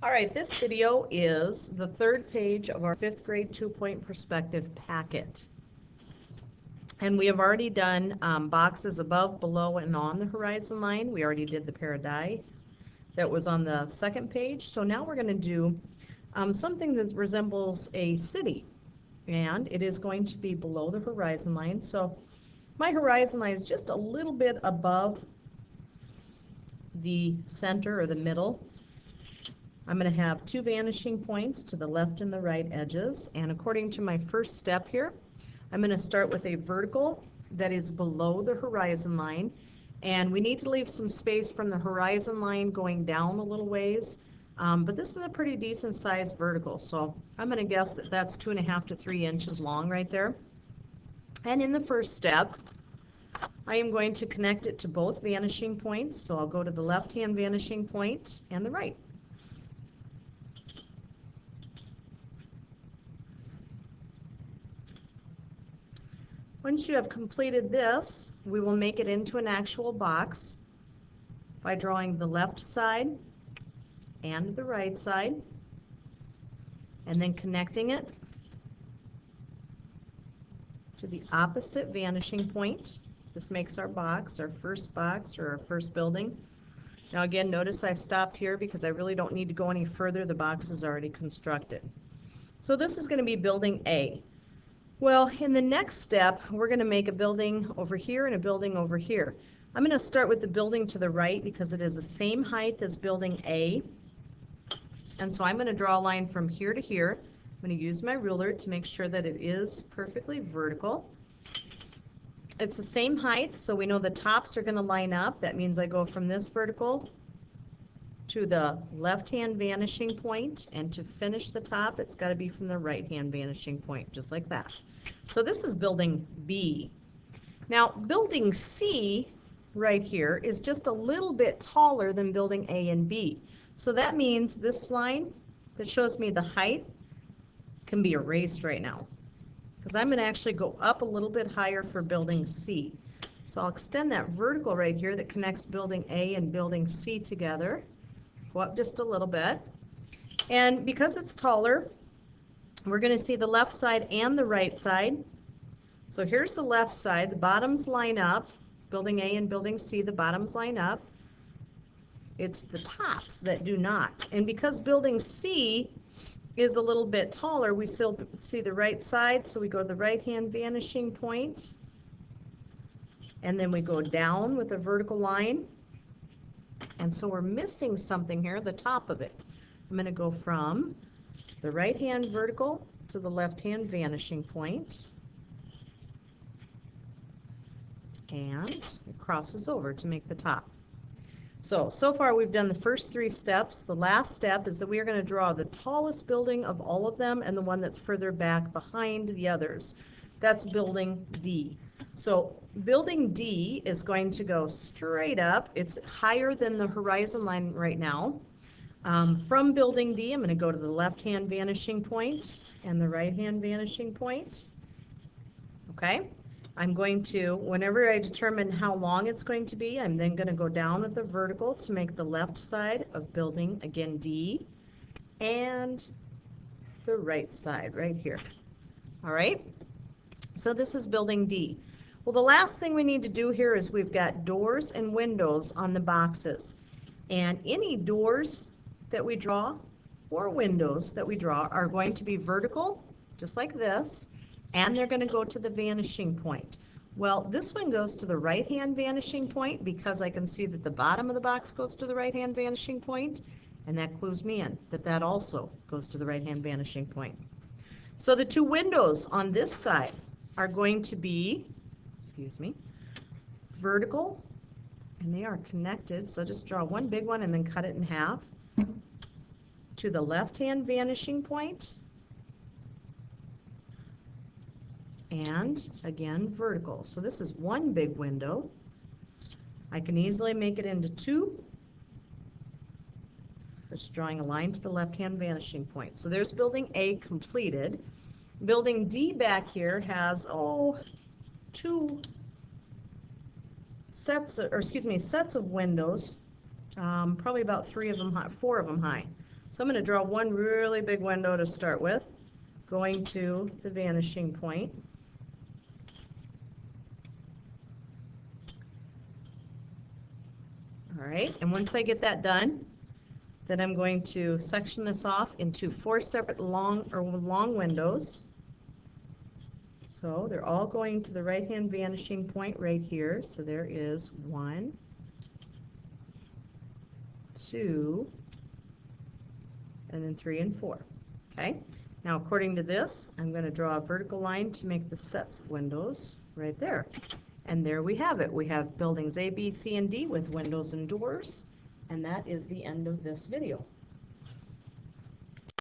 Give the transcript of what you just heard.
All right, this video is the third page of our 5th grade 2-point perspective packet. And we have already done boxes above, below, and on the horizon line. We already did the paradise that was on the second page. So now we're going to do something that resembles a city. And it is going to be below the horizon line. So my horizon line is just a little bit above the center or the middle. I'm going to have two vanishing points to the left and the right edges, and according to my first step here, I'm going to start with a vertical that is below the horizon line, and we need to leave some space from the horizon line going down a little ways, but this is a pretty decent sized vertical, so I'm going to guess that that's 2.5 to 3 inches long right there. And in the first step, I am going to connect it to both vanishing points, so I'll go to the left hand vanishing point and the right. Once you have completed this, we will make it into an actual box by drawing the left side and the right side, and then connecting it to the opposite vanishing point. This makes our box, our first box, or our first building. Now again, notice I stopped here because I really don't need to go any further. The box is already constructed. So this is going to be building A. Well, in the next step, we're going to make a building over here and a building over here. I'm going to start with the building to the right because it is the same height as building A. And so I'm going to draw a line from here to here. I'm going to use my ruler to make sure that it is perfectly vertical. It's the same height, so we know the tops are going to line up. That means I go from this vertical to the left-hand vanishing point, and to finish the top, it's got to be from the right-hand vanishing point, just like that. So this is building B. Now, building C right here is just a little bit taller than building A and B. So that means this line that shows me the height can be erased right now, because I'm going to actually go up a little bit higher for building C. So I'll extend that vertical right here that connects building A and building C together. Go up just a little bit. And because it's taller, we're going to see the left side and the right side. So here's the left side. The bottoms line up. Building A and building C, the bottoms line up. It's the tops that do not. And because building C is a little bit taller, we still see the right side, so we go to the right-hand vanishing point, and then we go down with a vertical line. And so we're missing something here, the top of it. I'm going to go from the right-hand vertical to the left-hand vanishing point, and it crosses over to make the top. So far we've done the first 3 steps. The last step is that we are going to draw the tallest building of all of them and the one that's further back behind the others. That's building D. So building D is going to go straight up. It's higher than the horizon line right now. From building D, I'm going to go to the left-hand vanishing point and the right-hand vanishing point. Okay? I'm going to, whenever I determine how long it's going to be, I'm then going to go down with the vertical to make the left side of building, again, D, and the right side right here. All right? So this is building D. Well, the last thing we need to do here is we've got doors and windows on the boxes. And any doors that we draw or windows that we draw are going to be vertical, just like this, and they're going to go to the vanishing point. Well, this one goes to the right-hand vanishing point because I can see that the bottom of the box goes to the right-hand vanishing point, and that clues me in that that also goes to the right-hand vanishing point. So the 2 windows on this side are going to be, vertical, and they are connected. So just draw one big one and then cut it in half to the left-hand vanishing point, and again vertical. So this is one big window. I can easily make it into 2. Just drawing a line to the left-hand vanishing point. So there's building A completed. Building D back here has 2 sets of windows, probably about 4 of them high. So I'm going to draw one really big window to start with, going to the vanishing point. All right, and once I get that done, then I'm going to section this off into 4 separate long windows. So they're all going to the right-hand vanishing point right here. So there is 1, 2, and then 3 and 4. Okay, now according to this, I'm going to draw a vertical line to make the sets of windows right there. And there we have it. We have buildings A, B, C, and D with windows and doors. And that is the end of this video.